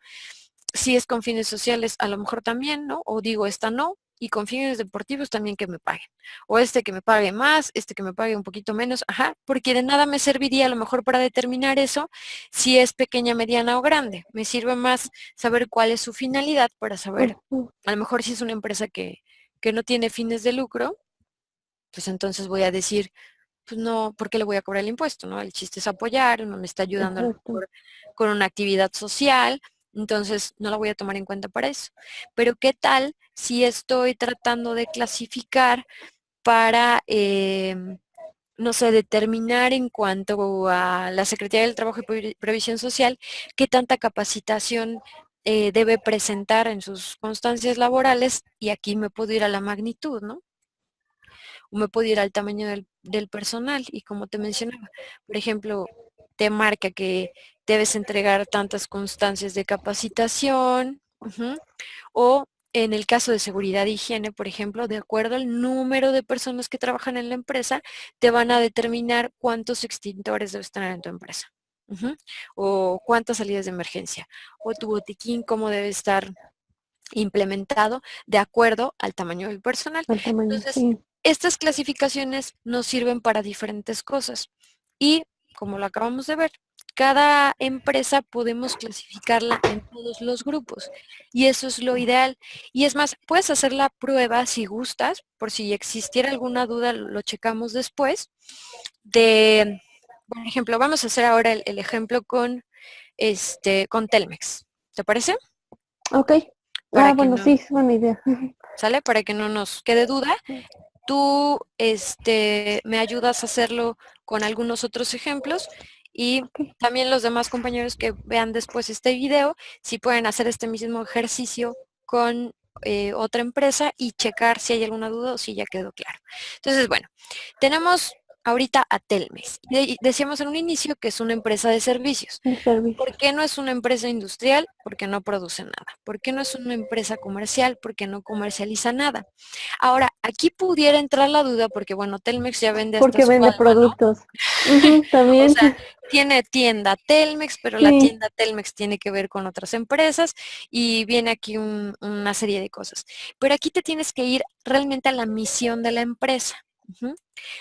si es con fines sociales, a lo mejor también, ¿no? O digo, esta no, y con fines deportivos también que me paguen. O este que me pague más, este que me pague un poquito menos, ajá, porque de nada me serviría a lo mejor para determinar eso si es pequeña, mediana o grande. Me sirve más saber cuál es su finalidad para saber, Ujú, a lo mejor si es una empresa que no tiene fines de lucro, pues entonces voy a decir, pues no, ¿por qué le voy a cobrar el impuesto? ¿No? El chiste es apoyar, uno me está ayudando a lo exacto. mejor con una actividad social, entonces no la voy a tomar en cuenta para eso. Pero ¿qué tal si estoy tratando de clasificar para, no sé, determinar en cuanto a la Secretaría del Trabajo y Previsión Social, qué tanta capacitación debe presentar en sus constancias laborales? Y aquí me puedo ir a la magnitud, ¿no? O me puedo ir al tamaño del personal y como te mencionaba, por ejemplo, te marca que debes entregar tantas constancias de capacitación, ujú, o en el caso de seguridad e higiene, por ejemplo, de acuerdo al número de personas que trabajan en la empresa, te van a determinar cuántos extintores debes tener en tu empresa, ujú, o cuántas salidas de emergencia, o tu botiquín, cómo debe estar implementado de acuerdo al tamaño del personal. Al tamaño, Entonces, sí. estas clasificaciones nos sirven para diferentes cosas y, como lo acabamos de ver, cada empresa podemos clasificarla en todos los grupos y eso es lo ideal. Y es más, puedes hacer la prueba si gustas, por si existiera alguna duda, lo checamos después, de, por ejemplo, vamos a hacer ahora el ejemplo con Telmex. ¿Te parece? Ok. Para Ah, que bueno, no, sí, es buena idea. ¿sale? Para que no nos quede duda. Tú, me ayudas a hacerlo con algunos otros ejemplos y Ok. también los demás compañeros que vean después este video, si pueden hacer este mismo ejercicio con otra empresa y checar si hay alguna duda o si ya quedó claro. Entonces, bueno, tenemos ahorita a Telmex. Decíamos en un inicio que es una empresa de servicios. El ¿Por servicio. qué no es una empresa industrial? Porque no produce nada. ¿Por qué no es una empresa comercial? Porque no comercializa nada. Ahora, aquí pudiera entrar la duda porque, bueno, Telmex ya vende hasta Porque su vende alma, ¿no? productos. Ujú, O también. sea, tiene tienda Telmex, pero la Sí. tienda Telmex tiene que ver con otras empresas y viene aquí una serie de cosas. Pero aquí te tienes que ir realmente a la misión de la empresa. Ujú.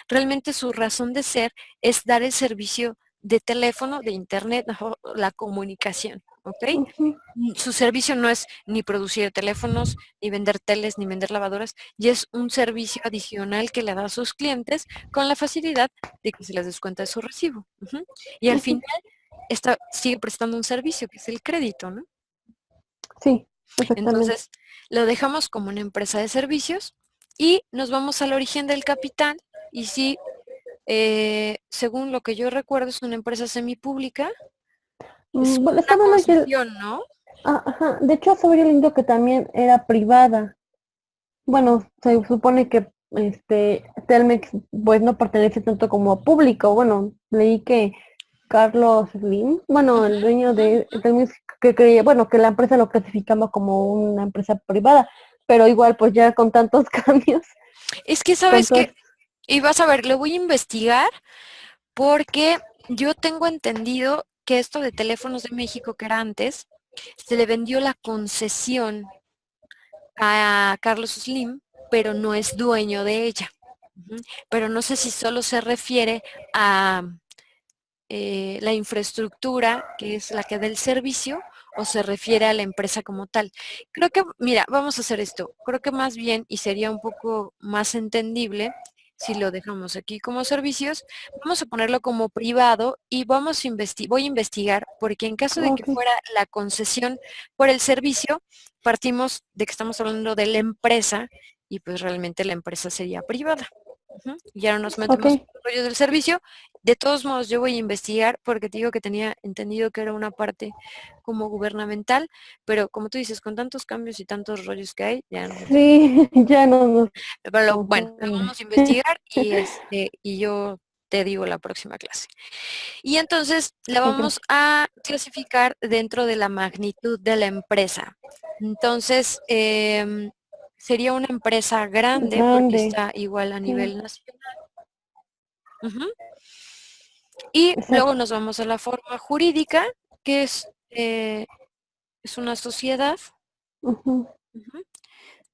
Realmente su razón de ser es dar el servicio de teléfono, de internet, o la comunicación, ¿ok? Ujú, Su servicio no es ni producir teléfonos, ni vender teles, ni vender lavadoras, y es un servicio adicional que le da a sus clientes con la facilidad de que se les descuenta de su recibo. Ujú. Y al ujú. final sigue prestando un servicio, que es el crédito, ¿no? Sí, exactamente. Entonces, lo dejamos como una empresa de servicios y nos vamos al origen del capital. Y sí, según lo que yo recuerdo, es una empresa semipública, es Bueno, una estaba viendo que, concesión, ¿no? ajá, de hecho estaba yo leyendo que también era privada. Bueno, se supone que Telmex pues no pertenece tanto como público. Bueno, leí que Carlos Slim, bueno, Ujú, el dueño ujú. de Telmex, que creía, bueno, que la empresa lo clasificamos como una empresa privada, pero igual pues ya con tantos cambios, Es que con sabes todo, que, y vas a ver, lo voy a investigar porque yo tengo entendido que esto de Teléfonos de México, que era antes, se le vendió la concesión a Carlos Slim, pero no es dueño de ella. Ujú. Pero no sé si solo se refiere a la infraestructura, que es la que da el servicio, o se refiere a la empresa como tal. Creo que, mira, vamos a hacer esto. Creo que más bien, y sería un poco más entendible, si lo dejamos aquí como servicios, vamos a ponerlo como privado y voy a investigar, porque en caso de que Ok, fuera la concesión por el servicio, partimos de que estamos hablando de la empresa y pues realmente la empresa sería privada. Ujú. Y ahora nos ok. metemos en los rollos del servicio. De todos modos, yo voy a investigar porque te digo que tenía entendido que era una parte como gubernamental, pero como tú dices, con tantos cambios y tantos rollos que hay, ya no. Sí, ya no nos Pero bueno, lo confunde. vamos a investigar y yo te digo la próxima clase. Y entonces la Ok, vamos a clasificar dentro de la magnitud de la empresa. Entonces, sería una empresa grande porque grande, está igual a sí, nivel nacional. Ujú. Y luego exacto. nos vamos a la forma jurídica, que es una sociedad. Ujú. Ujú.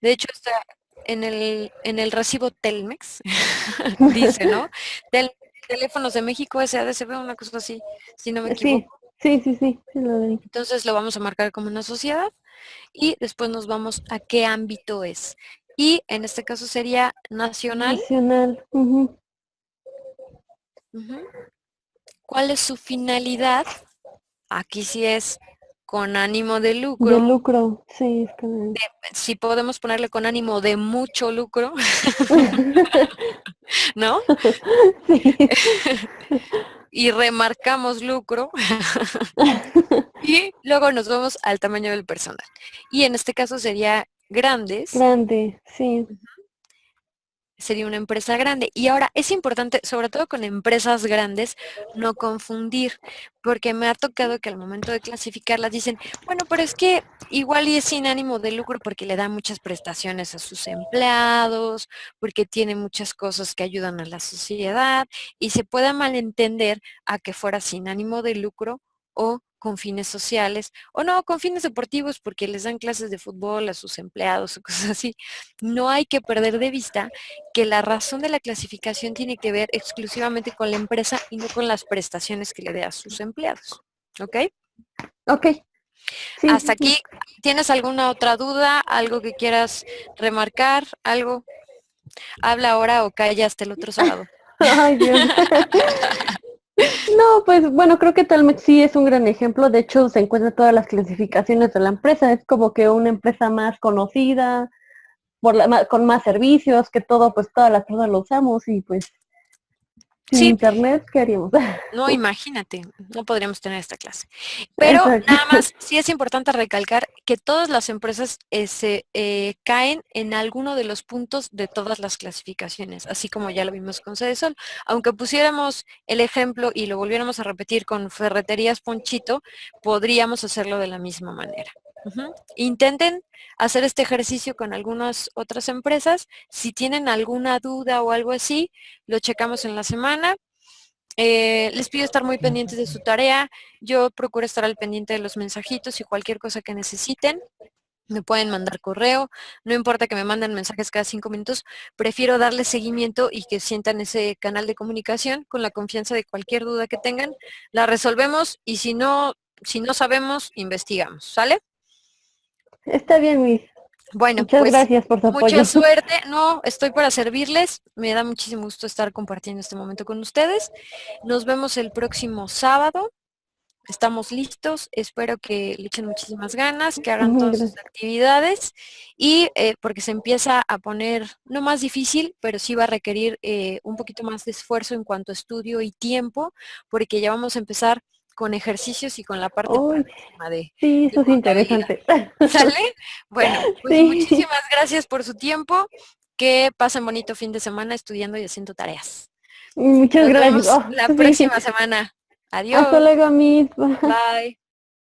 De hecho, está en el recibo Telmex, dice, ¿no? Teléfonos de México SADCB, una cosa así, si no me Sí, equivoco. sí, sí, sí, sí lo leí. Entonces lo vamos a marcar como una sociedad y después nos vamos a qué ámbito es. Y en este caso sería nacional. Nacional, ujú. Ujú. ¿Cuál es su finalidad? Aquí sí es con ánimo de De lucro. lucro, sí, es que... Si podemos ponerle con ánimo de mucho lucro, ¿no? Sí. Y remarcamos lucro y luego nos vamos al tamaño del personal. Y en este caso sería grandes, Grande, sí. sería una empresa grande. Y ahora es importante, sobre todo con empresas grandes, no confundir, porque me ha tocado que al momento de clasificarlas dicen, bueno, pero es que igual y es sin ánimo de lucro porque le da muchas prestaciones a sus empleados, porque tiene muchas cosas que ayudan a la sociedad y se pueda malentender a que fuera sin ánimo de lucro o con fines sociales, o no, con fines deportivos porque les dan clases de fútbol a sus empleados o cosas así. No hay que perder de vista que la razón de la clasificación tiene que ver exclusivamente con la empresa y no con las prestaciones que le dé a sus empleados. ¿Ok? Ok, sí, Hasta sí, sí. aquí, ¿tienes alguna otra duda? ¿Algo que quieras remarcar? ¿Algo? Habla ahora o calla hasta el otro sábado. Ay, Dios. No, pues bueno, creo que Telmex sí es un gran ejemplo. De hecho, se encuentran todas las clasificaciones de la empresa. Es como que una empresa más conocida, con más servicios, que todo, pues todas las personas lo usamos y pues sin Sí, internet, ¿qué haríamos? no, imagínate, no podríamos tener esta clase. Pero Exacto. nada más, sí es importante recalcar que todas las empresas se caen en alguno de los puntos de todas las clasificaciones, así como ya lo vimos con Sol. Aunque pusiéramos el ejemplo y lo volviéramos a repetir con Ferreterías Ponchito, podríamos hacerlo de la misma manera. Ujú. Intenten hacer este ejercicio con algunas otras empresas. Si tienen alguna duda o algo así, lo checamos en la semana. Les pido estar muy pendientes de su tarea. Yo procuro estar al pendiente de los mensajitos y cualquier cosa que necesiten. Me pueden mandar correo, no importa que me manden mensajes cada 5 minutos, prefiero darles seguimiento y que sientan ese canal de comunicación con la confianza de cualquier duda que tengan, la resolvemos y si no sabemos, investigamos, ¿sale? Está bien, Miss. Bueno, Muchas pues gracias por su mucha apoyo. suerte, no, estoy para servirles, me da muchísimo gusto estar compartiendo este momento con ustedes. Nos vemos el próximo sábado. Estamos listos, espero que le echen muchísimas ganas, que hagan todas sus Gracias. actividades y porque se empieza a poner no más difícil, pero sí va a requerir un poquito más de esfuerzo en cuanto a estudio y tiempo, porque ya vamos a empezar con ejercicios y con la parte Ay, padrísima de, sí, de eso es contabilidad. interesante. ¿Sale? Bueno, pues Sí, muchísimas gracias por su tiempo, que pasen bonito fin de semana estudiando y haciendo tareas. muchas Nos gracias. vemos Oh, la sí. próxima semana. Hasta Adiós. luego, Miss. Bye.